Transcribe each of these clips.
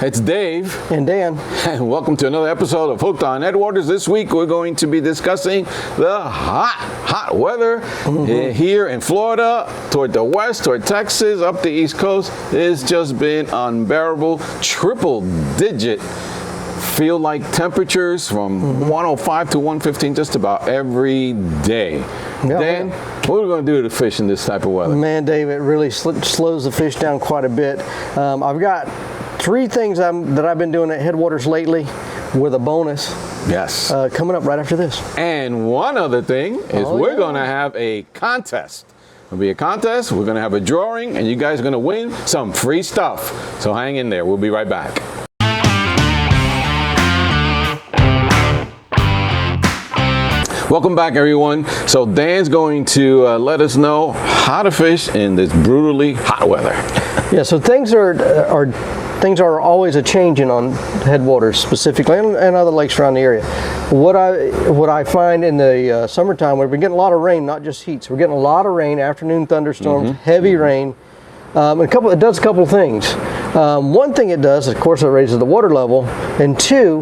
It's Dave. And Dan. And welcome to another episode of Hooked on Headwaters. This week we're going to be discussing the hot weather here in Florida, toward the west, toward Texas, up the East Coast. It's just been unbearable. Triple digit feel like temperatures from 105 to 115 just about every day. Dan, what are we going to do to fish in this type of weather? Man, Dave, it really slows the fish down quite a bit. I've got three things that I've been doing at Headwaters lately with a bonus. Yes. Coming up right after this. And one other thing is we're going to have a contest. It'll be a contest. We're going to have a drawing, and you guys are going to win some free stuff. So hang in there. We'll be right back. Welcome back, everyone. So Dan's going to let us know how to fish in this brutally hot weather. Yeah, so things are always a changing on Headwaters specifically, and other lakes around the area. What I find in the summertime, we've been getting a lot of rain, not just heat. So we're getting a lot of rain, afternoon thunderstorms, heavy rain. It does a couple of things. One thing it does, of course, it raises the water level, and two,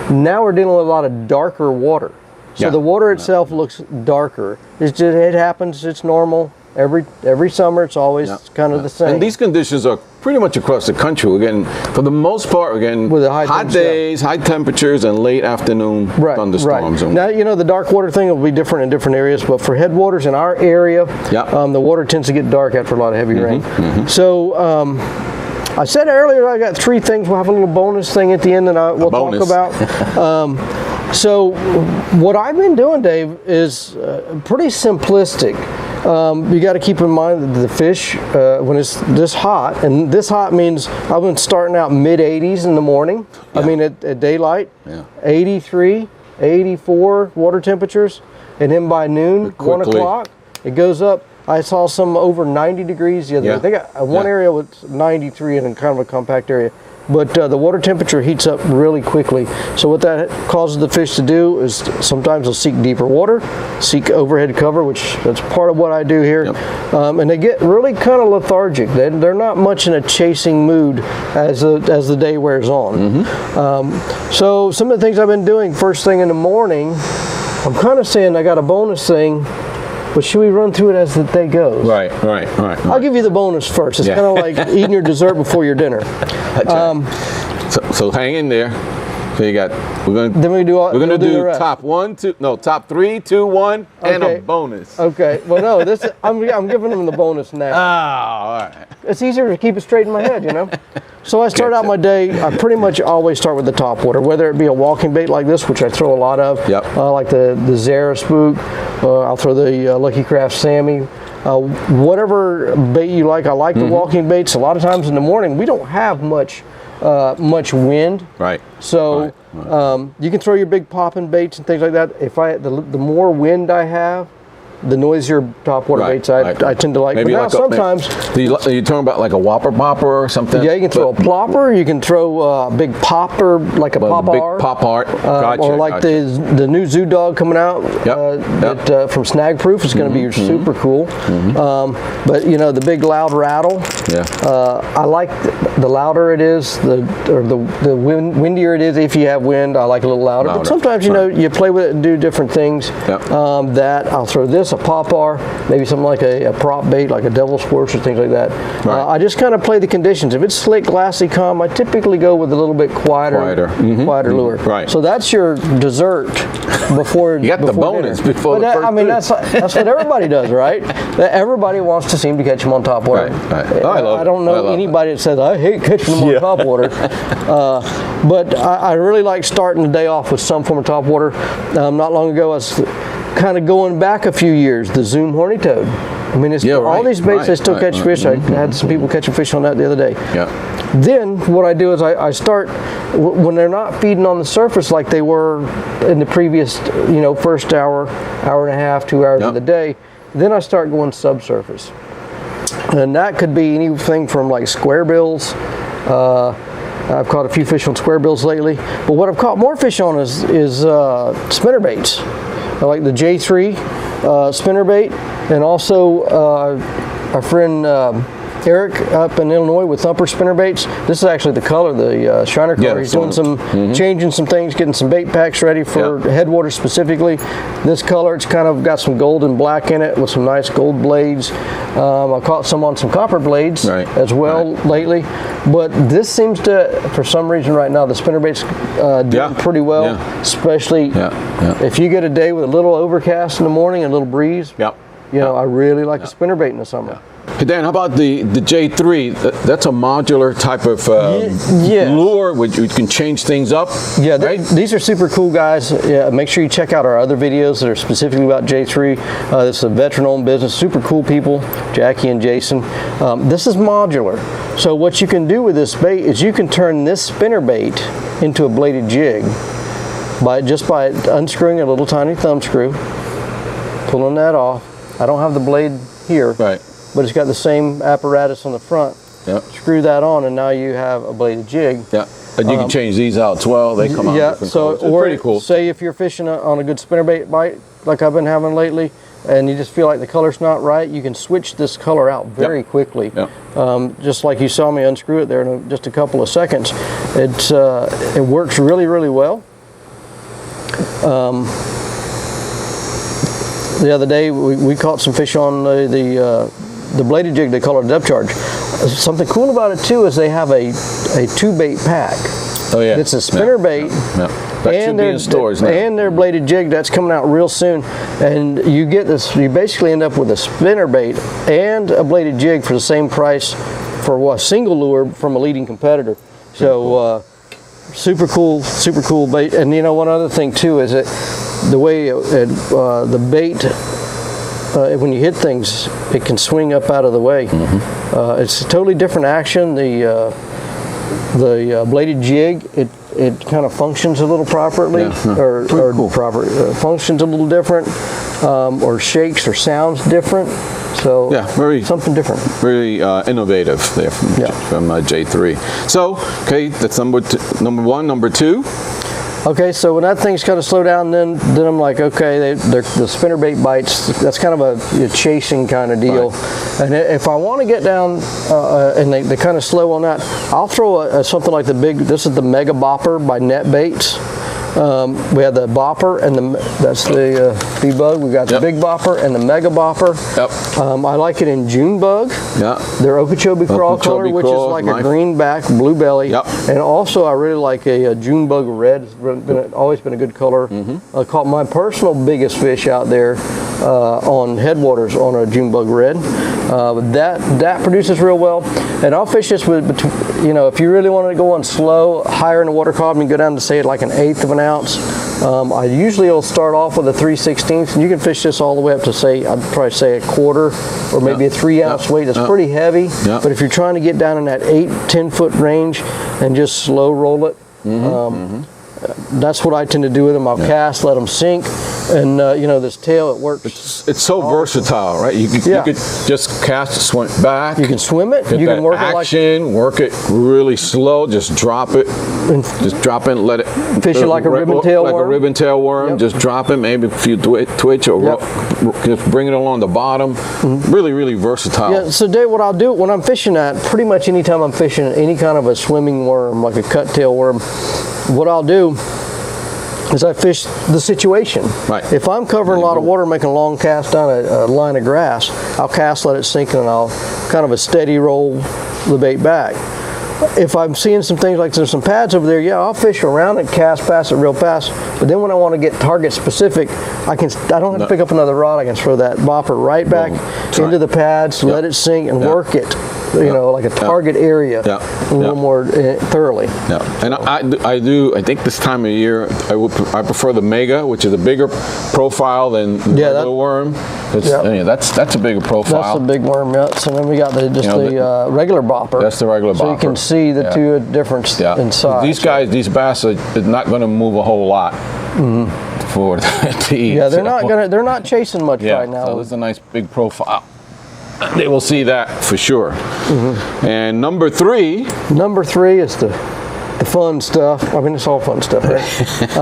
now we're dealing with a lot of darker water. So the water itself looks darker. It happens. It's normal. Every summer, it's always kind of the same. And these conditions are pretty much across the country. We're getting, for the most part, we're getting with hot days, high temperatures, and late afternoon thunderstorms. Right. Now, you know, the dark water thing will be different in different areas, but for Headwaters in our area, the water tends to get dark after a lot of heavy rain. So, I said earlier I got three things. We'll have a little bonus thing at the end that we'll talk about. So what I've been doing, Dave, is pretty simplistic. You got to keep in mind that the fish, when it's this hot, and this hot means I've been starting out mid-80s in the morning. I mean at daylight, 83, 84 water temperatures, and then by noon, 1 o'clock, it goes up. I saw some over 90 degrees the other day. They got one area with 93 in kind of a compact area. But the water temperature heats up really quickly. So what that causes the fish to do is sometimes they'll seek deeper water, seek overhead cover, which that's part of what I do here. And they get really kind of lethargic. They're not much in a chasing mood as the day wears on. So some of the things I've been doing first thing in the morning, I'm kind of saying I got a bonus thing. But should we run through it as the day goes? Right. I'll give you the bonus first. It's kind of like eating your dessert before your dinner. So hang in there. So you got. We're gonna do top 3, 2, 1, and a bonus. Okay. Well, no. I'm giving them the bonus now. All right. It's easier to keep it straight in my head, you know. So I start out my day. I pretty much always start with the topwater, whether it be a walking bait like this, which I throw a lot of. Like the Zara Spook. I'll throw the Lucky Craft Sammy. Whatever bait you like. I like the walking baits. A lot of times in the morning we don't have much wind. So you can throw your big popping baits and things like that. If the more wind I have, the noisier topwater baits I tend to like. Maybe but now sometimes. Are you talking about like a whopper popper or something? Yeah, you can throw a plopper. You can throw a big popper, like a pop big pop art. Or like the new Zoo Dog coming out from Snag Proof is going to be super cool. But you know, the big loud rattle. I like the louder it is, the windier it is. If you have wind, I like a little louder. But sometimes you know you play with it and do different things. That I'll throw this. A popper, maybe something like a prop bait, like a devil squirts or things like that. I just kind of play the conditions. If it's slick, glassy, calm, I typically go with a little bit quieter lure. So that's your dessert before you got the bonus dinner. Before the first. I mean, that's what everybody does, right? Everybody wants to seem to catch them on top water. I don't know anybody that says I hate catching them on top water. But I really like starting the day off with some form of top water. Not long ago, I was kind of going back a few years, the Zoom horny toad. I mean, all these baits, they still catch fish. I had some people catching fish on that the other day. Then what I do is I start, when they're not feeding on the surface like they were in the previous, first hour and a half, 2 hours of the day, then I start going subsurface. And that could be anything from like square bills. I've caught a few fish on square bills lately. But what I've caught more fish on is spinner baits. I like the J3 spinnerbait, and also our friend Eric up in Illinois with Thumper spinnerbaits. This is actually the color, the Shiner color. He's doing some changing some things, getting some bait packs ready for Headwaters specifically. This color, it's kind of got some gold and black in it with some nice gold blades. I caught some on some copper blades as well lately. But this seems to, for some reason right now, the spinnerbait's doing pretty well, especially if you get a day with a little overcast in the morning and a little breeze. You know, I really like a spinnerbait in the summer. Hey Dan, how about the J3? That's a modular type of lure which you can change things up. Yeah, these are super cool guys. Yeah, make sure you check out our other videos that are specifically about J3. This is a veteran-owned business, super cool people, Jackie and Jason. This is modular. So what you can do with this bait is you can turn this spinnerbait into a bladed jig just by unscrewing a little tiny thumb screw, pulling that off. I don't have the blade here, but it's got the same apparatus on the front. Screw that on, and now you have a bladed jig. And you can change these out as well. They come out different colors. It's pretty cool. Say if you're fishing on a good spinnerbait bite, like I've been having lately, and you just feel like the color's not right, you can switch this color out very quickly. Just like you saw me unscrew it there in just a couple of seconds. It works really, really well. The other day we caught some fish on the bladed jig. They call it a depth charge. Something cool about it too is they have a 2-bait pack. It's a spinnerbait and their stores now. And their bladed jig that's coming out real soon. And you get this. You basically end up with a spinnerbait and a bladed jig for the same price for a single lure from a leading competitor. So super cool bait. And you know, one other thing too is that the way the bait, when you hit things, it can swing up out of the way. It's a totally different action. The bladed jig, it kind of functions a little properly, functions a little different, or shakes or sounds different. So something different. Very innovative there from J3. So that's number one. Number two. Okay, so when that thing's kind of slow down, then I'm like, okay, the spinnerbait bites. That's kind of a chasing kind of deal. And if I want to get down and they kind of slow on that, I'll throw something like this is the Mega Bopper by Net Baits. We have the bopper and that's the bug. We got the big bopper and the Mega Bopper. I like it in June bug. Their Okeechobee crawl color, which is like a green back, blue belly. And also I really like a June bug red. It's always been a good color. I caught my personal biggest fish out there on Headwaters on a June bug red. That produces real well. And I'll fish this with, you know, if you really want to go on slow, higher in the water column, you can go down to say like an 1/8 of an ounce. I usually will start off with a 3/16, and you can fish this all the way up to say, I'd probably say a 1/4 or maybe a 3-ounce weight. That's pretty heavy. But if you're trying to get down in that 8-10 foot range and just slow roll it, that's what I tend to do with them. I'll cast, let them sink, and you know, this tail, it works. It's so versatile, right? You could just cast, swim back. You can swim it. You can work work it really slow. Just drop it. Just drop it. Let it fish it like a ribbon-tail worm. Like a ribbon-tail worm. Just drop it. Maybe a few twitch or just bring it along the bottom. Really, really versatile. Yeah. So Dave, what I'll do when I'm fishing that, pretty much anytime I'm fishing any kind of a swimming worm, like a cut-tail worm, what I'll do is I fish the situation. If I'm covering a lot of water, making a long cast down a line of grass, I'll cast, let it sink, and I'll kind of a steady roll the bait back. If I'm seeing some things like there's some pads over there, I'll fish around and cast past it real fast. But then when I want to get target specific, I don't have to pick up another rod. I can throw that bopper right back into the pads, let it sink, and work it. You know, like a target area a little more thoroughly. And I think this time of year I prefer the Mega, which is a bigger profile than the little worm. That's a bigger profile. That's a big worm. So then we got the regular bopper. That's the regular bopper. So you can see the two difference in size. These bass are not going to move a whole lot for to eat. They're not chasing much right now. So this is a nice big profile. They will see that for sure. And number three. Number three is the the fun stuff. I mean, it's all fun stuff, right?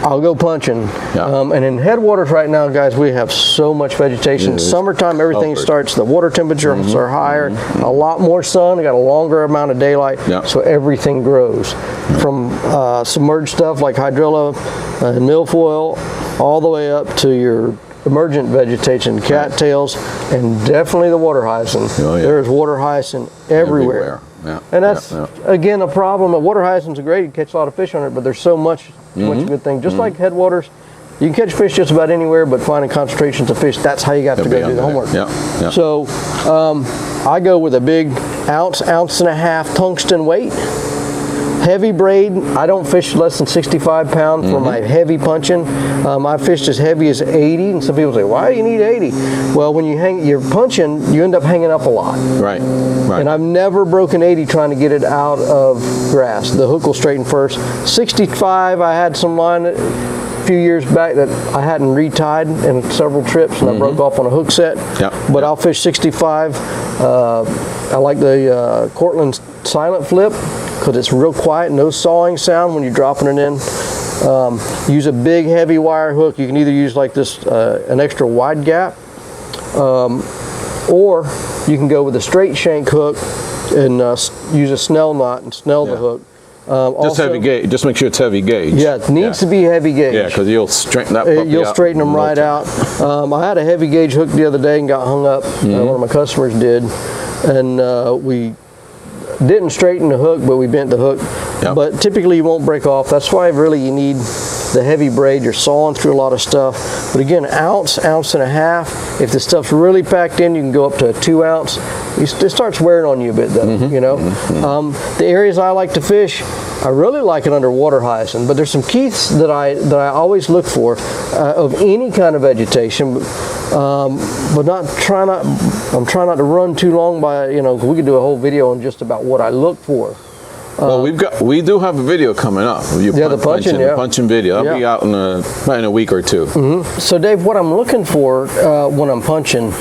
I'll go punching. Yeah. And in Headwaters right now, guys, we have so much vegetation. Summertime, everything starts, the water temperatures are higher, a lot more sun, we got a longer amount of daylight, so everything grows. From submerged stuff like hydrilla and milfoil, all the way up to your emergent vegetation, cattails, and definitely the water hyacinth. Oh, yeah. There's water hyacinth everywhere. Yeah. And that's, again, a problem. Water hyacinths are great. You catch a lot of fish on it, but there's so much good thing. Just like Headwaters, you can catch fish just about anywhere, but finding concentrations of fish, that's how you got to go do the homework. Yeah. So I go with a big ounce and a half tungsten weight. Heavy braid, I don't fish less than 65 pounds for my heavy punching. I fished as heavy as 80, and some people say, why do you need 80? Well, when you're punching, you end up hanging up a lot. Right. And I've never broken 80 trying to get it out of grass. The hook will straighten first. 65, I had some line a few years back that I hadn't retied in several trips, and I broke off on a hook set. But I'll fish 65. I like the Cortland silent flip, because it's real quiet, no sawing sound when you're dropping it in. Use a big heavy wire hook. You can either use like this, an extra wide gap, or you can go with a straight shank hook and use a snell knot and snell the hook. Just heavy gauge. Just make sure it's heavy gauge. Yeah, it needs to be heavy gauge. Yeah, because you'll straighten that puppy You'll straighten them right out. I had a heavy gauge hook the other day and got hung up. One of my customers did, and we didn't straighten the hook, but we bent the hook. But typically you won't break off. That's why really you need the heavy braid. You're sawing through a lot of stuff. But again, ounce and a half. If the stuff's really packed in, you can go up to a 2 ounce. It starts wearing on you a bit though, you know. The areas I like to fish, I really like it under water hyacinth, but there's some keys that I always look for of any kind of vegetation, but I'm trying not to run too long by, you know, we could do a whole video on just about what I look for. Well, we do have a video coming up. The punching video. That'll be out in probably in a week or two. So Dave, what I'm looking for when I'm punching,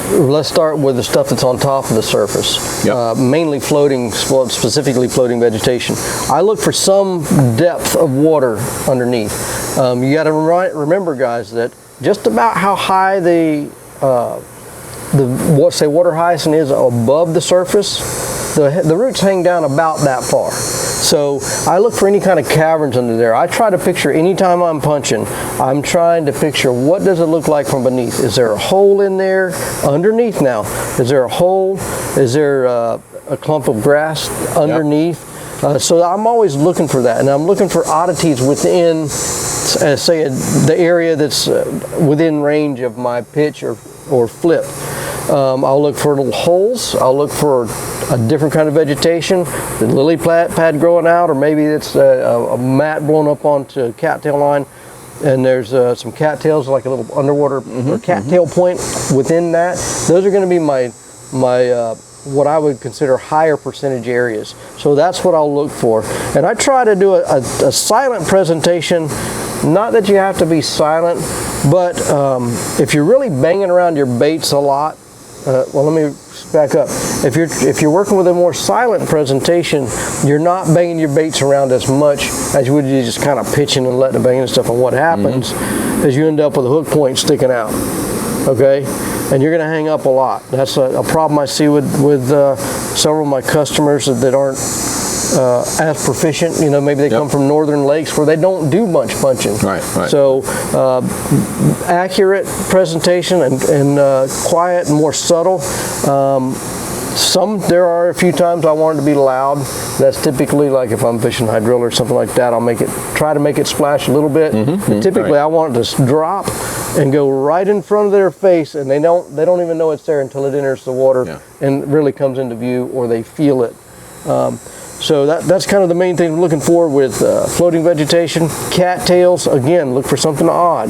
let's start with the stuff that's on top of the surface, mainly floating, specifically floating vegetation. I look for some depth of water underneath. You got to remember, guys, that just about how high the water hyacinth is above the surface, the roots hang down about that far. So I look for any kind of caverns under there. I try to picture, anytime I'm punching, I'm trying to picture what does it look like from beneath. Is there a hole in there underneath now? Is there a hole? Is there a clump of grass underneath? So I'm always looking for that, and I'm looking for oddities within, say, the area that's within range of my pitch or flip. I'll look for little holes. I'll look for a different kind of vegetation, the lily pad growing out, or maybe it's a mat blown up onto a cattail line, and there's some cattails, like a little underwater or cattail point within that. Those are going to be my what I would consider higher percentage areas. So that's what I'll look for. And I try to do a silent presentation. Not that you have to be silent, but if you're really banging around your baits a lot, well, let me back up. If you're working with a more silent presentation, you're not banging your baits around as much as you would just kind of pitching and letting it bang and stuff. And what happens is you end up with a hook point sticking out. Okay, and you're going to hang up a lot. That's a problem I see with several of my customers that aren't as proficient. You know, maybe they come from northern lakes where they don't do much punching. Right. So accurate presentation and quiet and more subtle. There are a few times I want it to be loud. That's typically like if I'm fishing hydrilla or something like that, I'll try to make it splash a little bit. But typically I want it to drop and go right in front of their face, and they don't even know it's there until it enters the water and really comes into view, or they feel it. So that's kind of the main thing I'm looking for with floating vegetation. Cattails, again, look for something odd.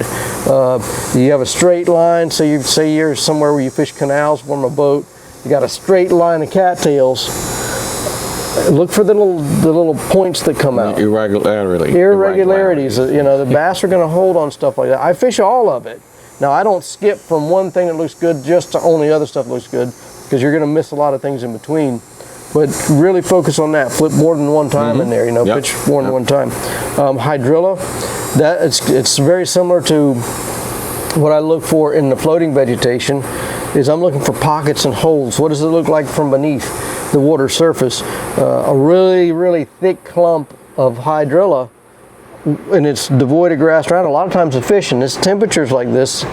You have a straight line, so say you're somewhere where you fish canals from a boat. You got a straight line of cattails. Look for the little points that come out. Irregularities. You know, the bass are going to hold on stuff like that. I fish all of it. Now, I don't skip from one thing that looks good just to only other stuff that looks good, because you're going to miss a lot of things in between. but really focus on that. Flip more than one time in there, you know, pitch more than one time. Hydrilla, it's very similar to what I look for in the floating vegetation. Is I'm looking for pockets and holes. What does it look like from beneath the water surface? A really, really thick clump of hydrilla, and it's devoid of grass around. A lot of times the fish in this temperatures like this,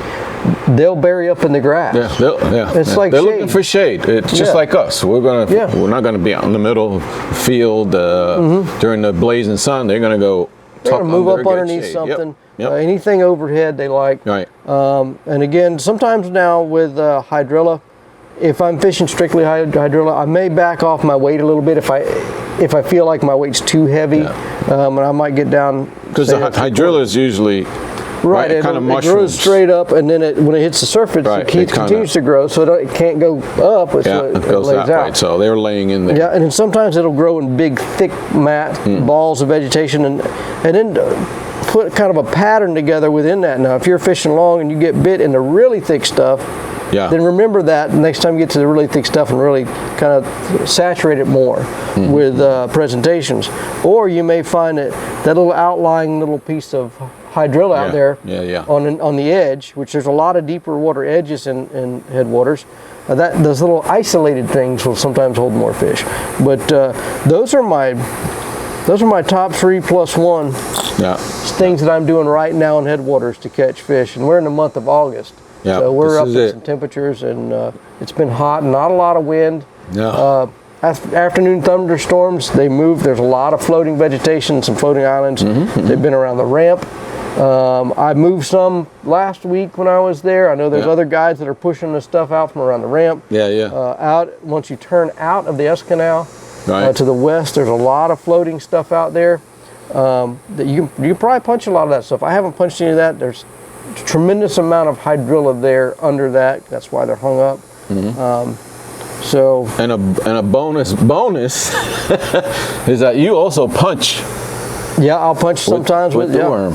they'll bury up in the grass. It's like they're shade. looking for shade. It's just like us. We're not gonna be out in the middle of the field during the blazing sun. They're gonna go. They're gonna move up underneath something. Anything overhead they like. Right. And again, sometimes now with hydrilla, if I'm fishing strictly hydrilla, I may back off my weight a little bit if I feel like my weight's too heavy, and I might get down. Because the hydrilla is usually it kind of it mushrooms. grows straight up, and then when it hits the surface, it continues to grow, so it can't go up. It goes lays that out. way. So they're laying in there. Yeah, and then sometimes it'll grow in big, thick balls of vegetation, and then put kind of a pattern together within that. Now, if you're fishing long and you get bit in the really thick stuff, then remember that next time you get to the really thick stuff and really kind of saturate it more with presentations. Or you may find that little outlying little piece of hydrilla out there on the edge, which there's a lot of deeper water edges in headwaters. Those little isolated things will sometimes hold more fish. But those are my top 3 plus 1 things that I'm doing right now in headwaters to catch fish. And we're in the month of August. So we're up in some temperatures, and it's been hot, not a lot of wind. Afternoon thunderstorms, they move. There's a lot of floating vegetation, some floating islands. They've been around the ramp. I moved some last week when I was there. I know there's other guys that are pushing the stuff out from around the ramp. Out once you turn out of the S Canal to the west, there's a lot of floating stuff out there. That you can probably punch a lot of that stuff. I haven't punched any of that. There's a tremendous amount of hydrilla there under that. That's why they're hung up. So and a bonus is that you also punch. Yeah, I'll punch sometimes with the worm,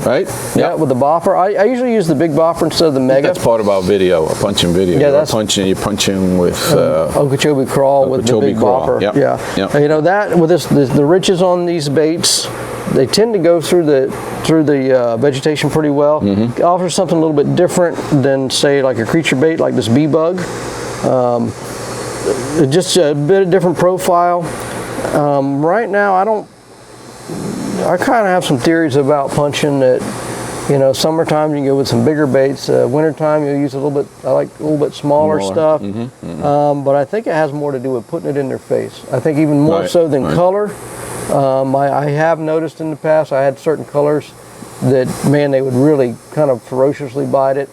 right? Yeah, with the boffer. I usually use the big boffer instead of the mega. That's part of our video, a punching video. Yeah, you're punching with Okeechobee crawl with the big boffer. And you know that with the ridges on these baits, they tend to go through the vegetation pretty well. It offers something a little bit different than, say, like a creature bait like this bee bug. Just a bit of different profile. Right now, I kind of have some theories about punching that, you know, summertime you can go with some bigger baits. Wintertime you'll use I like a little bit smaller stuff. But I think it has more to do with putting it in their face. I think even more so than color. I have noticed in the past I had certain colors that, man, they would really kind of ferociously bite it.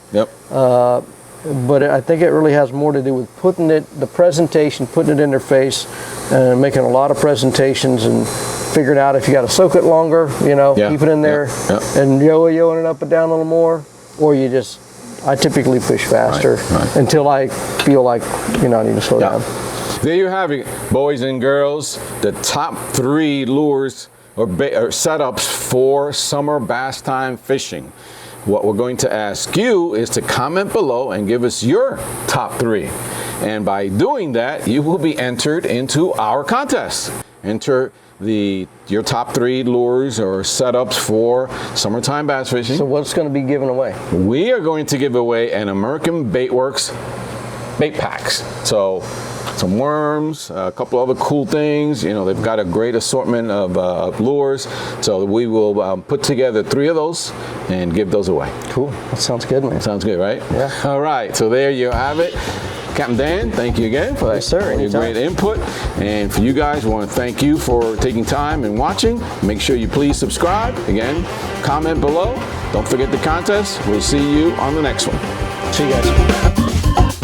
But I think it really has more to do with the presentation, putting it in their face, and making a lot of presentations and figuring out if you got to soak it longer, you know, keep it in there and yo-yoing it up and down a little more, or I typically fish faster until I feel like, you know, I need to slow down. There you have it, boys and girls, the top 3 lures or setups for summer bass time fishing. What we're going to ask you is to comment below and give us your top 3. And by doing that, you will be entered into our contest. Enter your top 3 lures or setups for summertime bass fishing. So what's going to be given away? We are going to give away an American Baitworks bait packs. So some worms, a couple other cool things. You know, they've got a great assortment of lures. So we will put together 3 of those and give those away. Cool. That sounds good, man. Sounds good, right? Yeah. All right. So there you have it. Captain Dan, thank you again for your great input. And for you guys, I want to thank you for taking time and watching. Make sure you please subscribe. Again, comment below. Don't forget the contest. We'll see you on the next one. See you guys.